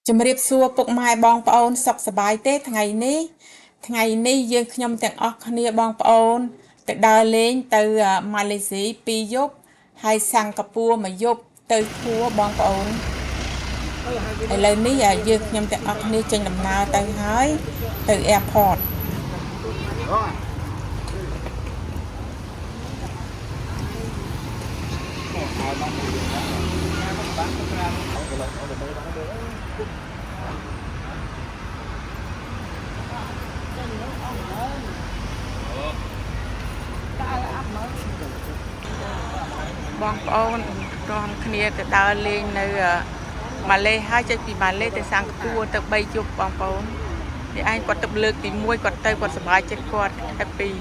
ជំរាបសួរពុកម៉ែបងប្អូនសុខសប្បាយទេថ្ងៃនេះយើងខ្ញុំទាំងអស់គ្នាបងប្អូនទៅដើរលេងទៅម៉ាឡេស៊ី2យប់ហើយសិង្ហបុរី1យប់ទៅធួបងប្អូនឥឡូវនេះយើងខ្ញុំទាំងអស់គ្នាចេញដំណើរទៅហើយទៅ airport បងប្អូនរាល់គ្នាទៅដើរលេងនៅម៉ាឡេហើយចេញពីម៉ាឡេទៅសិង្ហបុរីទៅ3យប់បងប្អូននេះឯងគាត់ទៅលើកទី1គាត់ទៅគាត់សប្បាយចិត្តគាត់ happy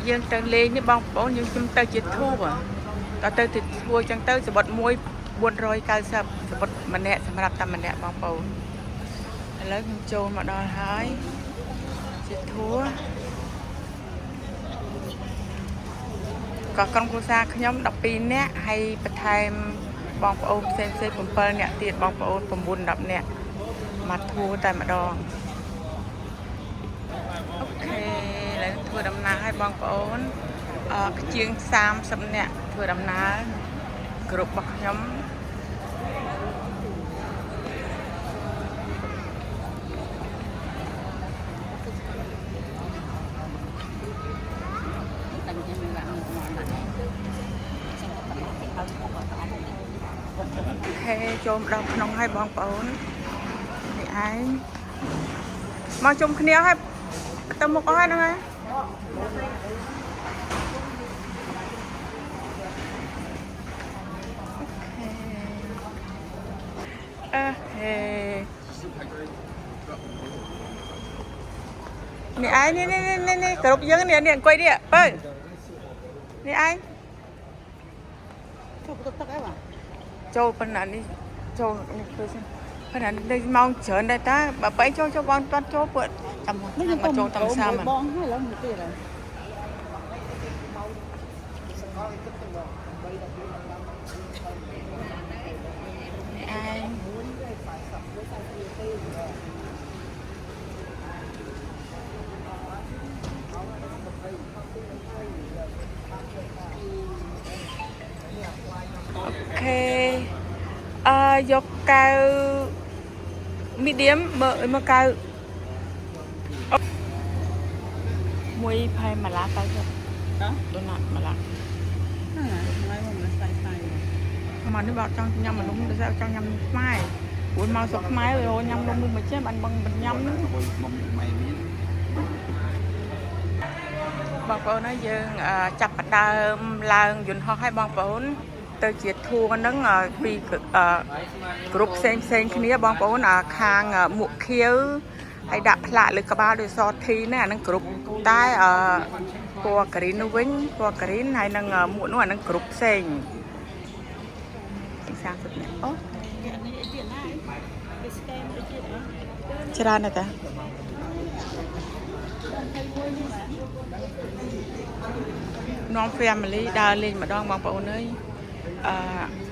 យើងទៅលេងនេះបងប្អូនយើងជុំទៅជាធូរដល់ទៅធូរចឹងទៅសបុតមួយ490សបុតម្នាក់សម្រាប់តែម្នាក់បងប្អូនឥឡូវខ្ញុំចូលមកដល់ហើយជាធូរក៏ក្រុមគ្រួសារខ្ញុំ12នាក់ហើយបន្ថែមបងប្អូនផ្សេង7នាក់ទៀតបងប្អូន9 10នាក់មកធូរតែម្ដងអូខេធ្វើដំណើរឲ្យបងប្អូនជាង30នាក់ធ្វើដំណើរគ្រប់របស់ខ្ញុំអូខេចូលមកដល់ក្នុងឲ្យបងប្អូននេះឯងមកជុំគ្នាឲ្យទៅមុខអស់ហ្នឹងហើយនេះឯងនេះគ្រប់យើងនេះអង្គុយនេះបើនេះឯងចូលទឹកអីបាទចូលប៉ុណ្ណានេះចូលនេះធ្វើសិនប៉ុណ្ណានេះម៉ោងច្រើនដែរតាបើបែកចូលបងតាត់ចូលពើចាំមកចូលតាមសាមបងហើយឡើយមួយទៀតហើយអូខេយកកៅ medium មើលកៅមួយផៃម៉ាឡាទៅទៅដូណាត់ម៉ាឡាហ្នឹងហើយមកស្អាយមកនេះបើចង់ញ៉ាំមនុស្សដូចចង់ញ៉ាំខ្មែរព្រោះមកស្រុកខ្មែររញ៉ាំនំនេះមិនចេះបានបងញ៉ាំហ្នឹងបងប្អូនហើយយើងចាប់ផ្ដើមឡើងយន្តហោះឲ្យបងប្អូនទៅជាធួរហ្នឹងពីគ្រប់ផ្សេងគ្នាបងប្អូនខាងមួកខៀវហើយដាក់ផ្លាកលើក្បាលដោយសធីណាអាហ្នឹងគ្រប់តែពណ៌ក្រីននោះវិញពណ៌ក្រីនហើយនឹងមួកនោះអាហ្នឹងគ្រប់ផ្សេង30នាក់អូច្រើនណាស់តានាំ family ដើរលេងម្ដងបងប្អូនអើយ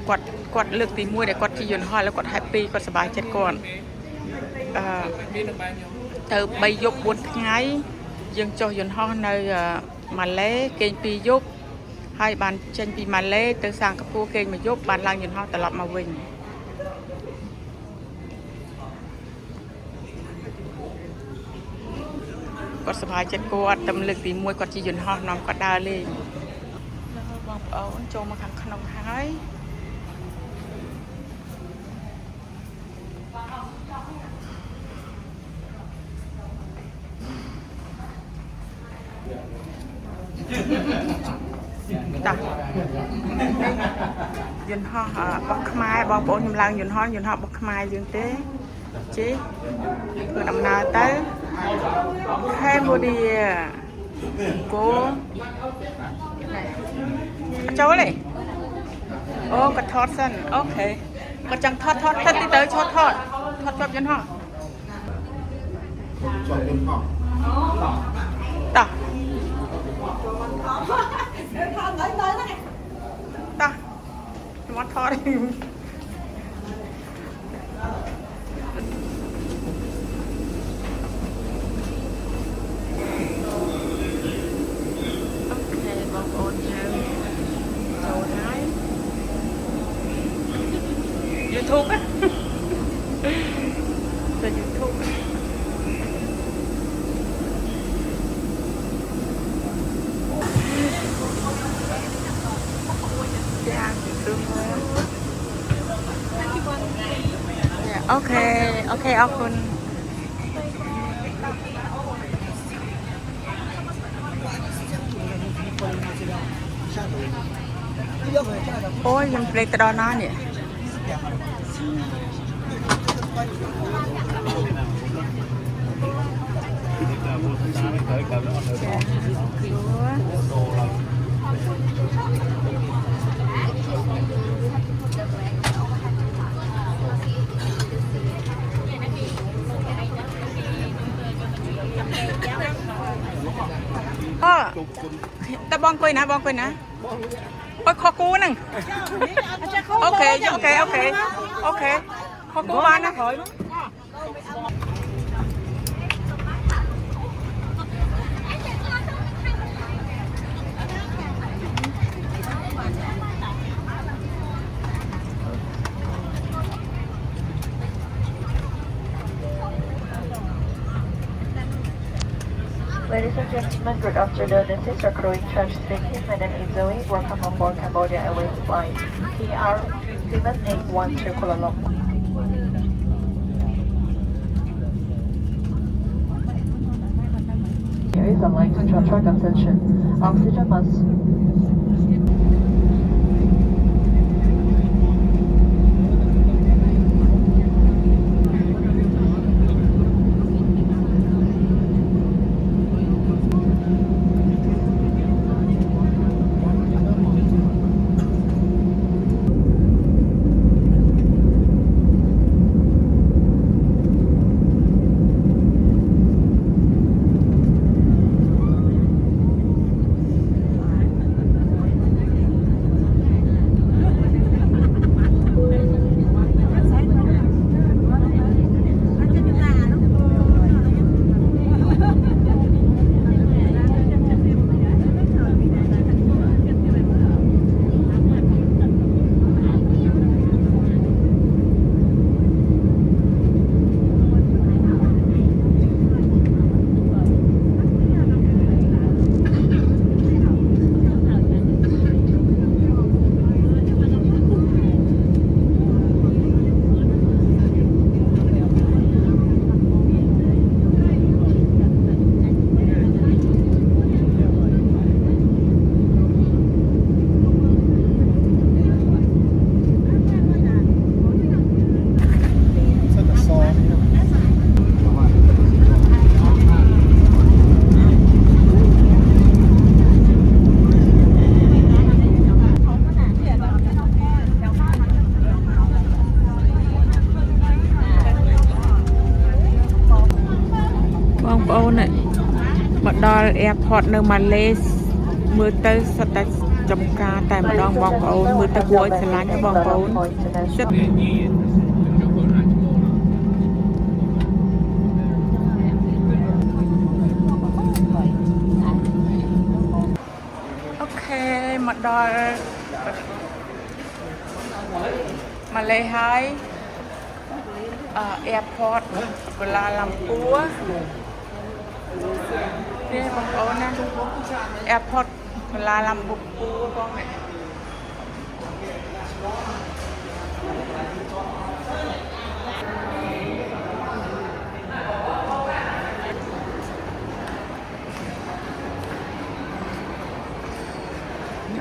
គាត់លើកទី1ដែលគាត់ជាយន្តហោះแล้วគាត់ happy គាត់សប្បាយចិត្តគាត់ទៅ3យប់4ថ្ងៃយើងចុះយន្តហោះនៅម៉ាឡេគេង2យប់ហើយបានចេញពីម៉ាឡេទៅសិង្ហបុរីគេង1យប់បានឡើងយន្តហោះត្រឡប់មកវិញគាត់សប្បាយចិត្តគាត់ទៅលើកទី1គាត់ជាយន្តហោះនាំគាត់ដើរលេងបងប្អូនចូលមកខាងក្នុងហើយតាយន្តហោះរបស់ខ្មែរបងប្អូនខ្ញុំឡើងយន្តហោះរបស់ខ្មែរយើងទេជីធ្វើដំណើរទៅខេមបូឌីគោចូលទេអូក៏ថតសិនអូខេ ก็จังทอดท่านที่เตยทอดจบยันห่อต่อมาทอดYouTube á từ YouTube dạ ok ôngคุณโอ้ยยังเปลตดอน้าเนี่ยก็แต่บองคุยนะไปขอกูนึงโอเคขอกูมานะLadies and gentlemen, good afternoon. This is your crew in charge speaking. My name is Zoe. Welcome on board Cambodia Airways flight PR 7812 to Kuala Lumpur. Here is a light track attention. Oxygen mask.ដល់ airport នៅម៉ាឡេមើលទៅសុទ្ធតែចំការតែម្ដងបងប្អូនមើលទៅគួរឲ្យស្រឡាញ់បងប្អូនសិតអូខេមកដល់ម៉ាឡេហើយ airport កូឡាឡាំពួរនេះបងប្អូនណា airport កូឡាឡាំពួរបងនេះ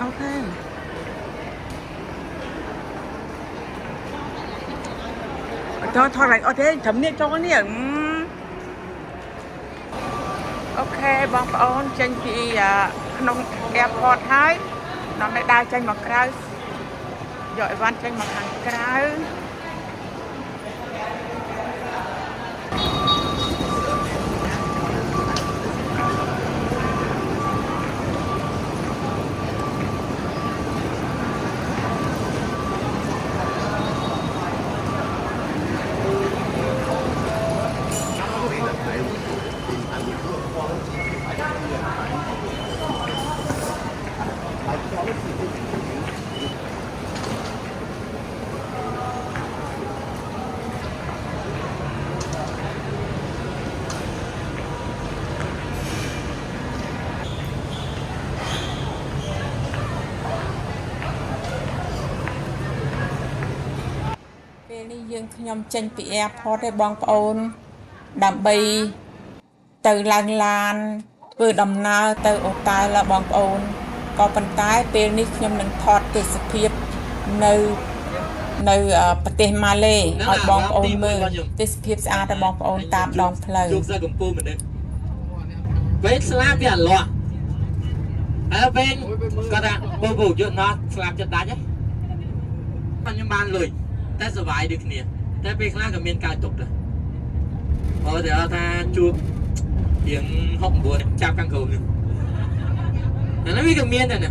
អូខេថតlại ở thế thấm niệm cho niệm ok បងប្អូនចេញពីក្នុង airport ហើយនាំតែដើរចេញមកក្រៅយកអីវ៉ាន់ចេញមកខាងក្រៅ ពេលនេះយើងខ្ញុំចេញពី airport ទេបងប្អូនដើម្បីទៅឡើងឡានធ្វើដំណើរទៅអូតែលបងប្អូនក៏ប៉ុន្តែពេលនេះខ្ញុំនឹងថតទេសភាពនៅប្រទេសម៉ាឡេឲ្យបងប្អូនមើលទេសភាពស្អាតរបស់បងប្អូនតាមដងផ្លូវជួបសិស្សកំពូលមនុស្សពេលស្លាប់វាអលាស់ហើយពេលគាត់ថាពូយកណត់ស្លាប់ចិត្តដាច់ហ៎ខ្ញុំបានលុយតែសុបាយដូចគ្នាតែពេលខ្លះក៏មានការទុកដែរអូតែថាជួបរៀង69ចាប់ខាងក្រោមនេះអានេះវាក៏មានដែរណា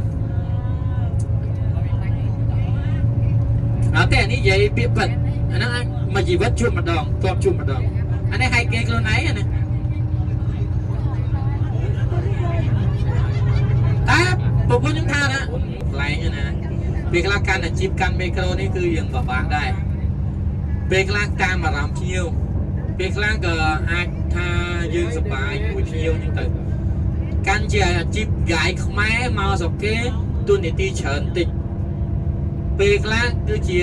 តែនេះនិយាយពាក្យពិតអាហ្នឹងមួយជីវិតជួបម្ដងធ្លាប់ជួបម្ដងអានេះហែកគេខ្លួនឯងណាតែប្រពន្ធខ្ញុំថាណាខ្លែងណាពេលខ្លះកាន់អាជីពកាន់មីក្រូនេះគឺយើងពិបាកដែរពេលខ្លះតាមអារម្មណ៍ភ្ញៀវពេលខ្លះក៏អាចថាយើងសប្បាយមួយភ្ញៀវហ្នឹងទៅកាន់ជាអាជីពកាយខ្មែរមកស្រុកគេទូនីតិច្រើនតិចពេលខ្លះគឺជា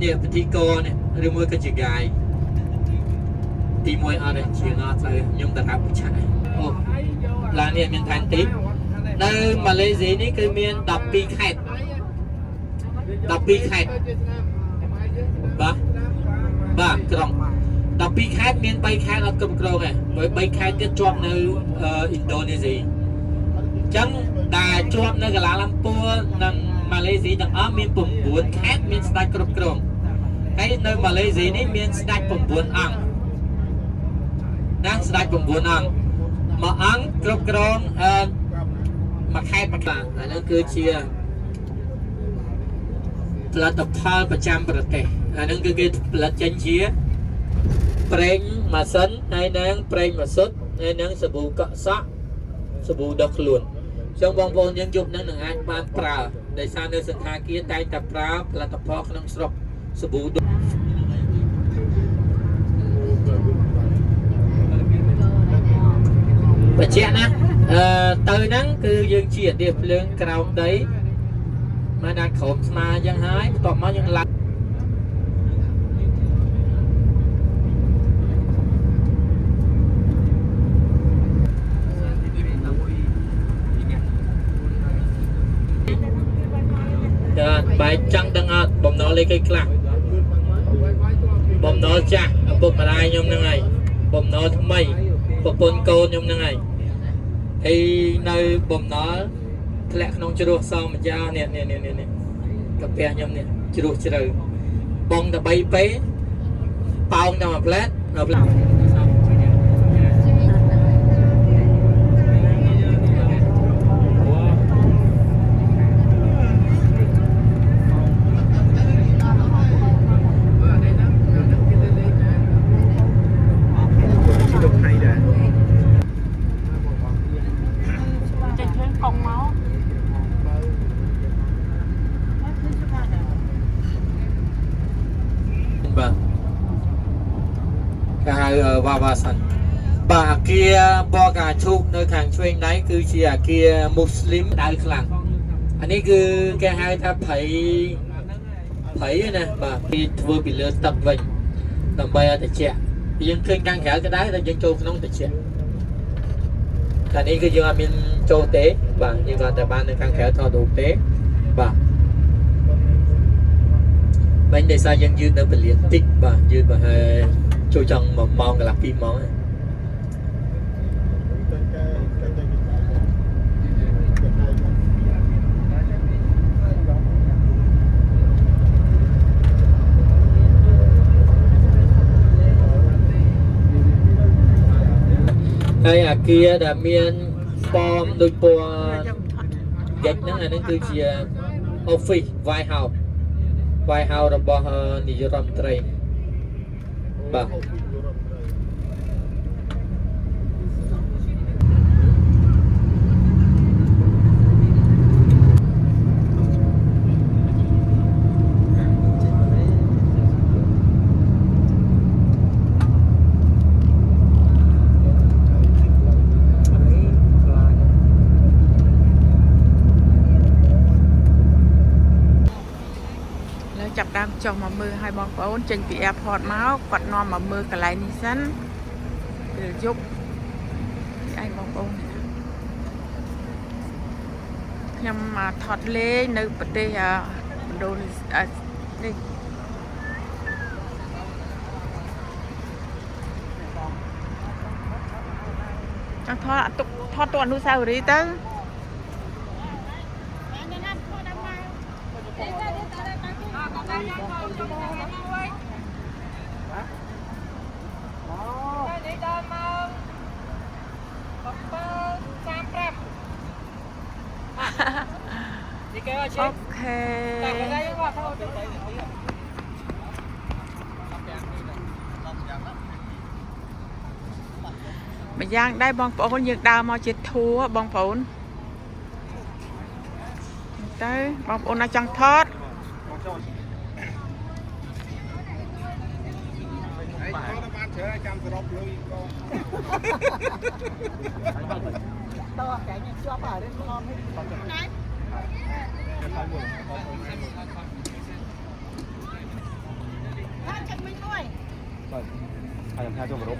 នេះពិធីករនេះឬមួយក៏ជាកាយទី1អត់ទេជាអត់ទៅខ្ញុំទៅថាបញ្ឆាអូឡាននេះមានផែនទីនៅម៉ាឡេស៊ីនេះគឺមាន12ខេត្ត12ខេត្តបាទក្រុង12ខេត្តមាន3ខេត្តអត់គ្រប់គ្រងទេហើយ3ខេត្តទៀតជាប់នៅឥណ្ឌូនេស៊ីអញ្ចឹងដែលជាប់នៅកាឡាឡាំពួរនិងម៉ាឡេស៊ីទាំងអស់មាន9ខេត្តមានស្ដេចគ្រប់គ្រងហើយនៅម៉ាឡេស៊ីនេះមានស្ដេច9អង្គណាស្ដេច9អង្គមួយអង្គគ្រប់គ្រងមួយខេត្តមួយខ្លះអានោះគឺជាផលិតផលប្រចាំប្រទេសអានឹងគឺគេផលិតចេញជាប្រេងម៉ាស៊ីនហើយនឹងប្រេងម៉ាស៊ុតហើយនឹងសាប៊ូកក់សក់សាប៊ូដុសខ្លួនអញ្ចឹងបងប្អូនយើងយប់នឹងអាចបានប្រើដោយសារនៅសង្ខាគារតែងតែប្រើផលិតផលក្នុងស្រុកសាប៊ូបច្ចៈណាទៅហ្នឹងគឺយើងជាអាទិភ្លើងក្រោមដីមកដាក់ក្រោមស្មាអញ្ចឹងហើយបន្ទាប់មកយើងឡើងបែកចង់ដឹងអត់បំណុលលេខគេខ្លះបំណុលចាស់ឪពុកម្ដាយខ្ញុំហ្នឹងហើយបំណុលថ្មីប្រពន្ធកូនខ្ញុំហ្នឹងហើយហើយនៅបំណុលធ្លាក់ក្នុងជ្រោះសម្យានេះកាពះខ្ញុំនេះជ្រោះជ្រៅបងតែ3ពេប៉ោងតែមួយផ្លែតគេហៅវ៉ាវ៉ាសិនបាទអាគារបកកាឈូកនៅខាងឆ្វេងដៃគឺជាអាគារមូស្លីមដៅខ្លាំងអានេះគឺគេហៅថាព្រៃណាបាទគេធ្វើពីលើទឹកវិញដើម្បីឲ្យត្រជាក់យើងឃើញខាងក្រៅក៏ដែរតែយើងចូលក្នុងត្រជាក់តែនេះគឺយើងអត់មានចូលទេបាទយើងគាត់តែបាននៅខាងក្រៅថតរូបទេបាទវិញដោយសារយើងយឺតនៅពលានតិចបាទយឺតប្រហែលចូលចង់1ម៉ោងកន្លះ2ម៉ោងហើយអាគារដែលមានប៉មដូចពណ៌ហ្គិចហ្នឹងអានេះគឺជា office White House របស់នាយករដ្ឋមន្ត្រីបាទ ចាប់ដើម ចុះមកមើលឲ្យបងប្អូនចេញពី airport មកគាត់នាំមកមើលកន្លែងនេះសិនពេលយប់ឯងបងប្អូនខ្ញុំមកថតលេងនៅប្រទេសឥណ្ឌូនេស៊ីនេះចង់ថតទៅអនុស្សាវរីយ៍ទៅអូខេម្យ៉ាងដែរបងប្អូនយើងដើរមកជាធัวបងប្អូនទៅបងប្អូនណាចង់ថតចាំសរុបលុយក៏តើកែញជាប់អារឿងងំនេះណាថាចិត្តមិនមួយបាទហើយខ្ញុំថាចូលសរុប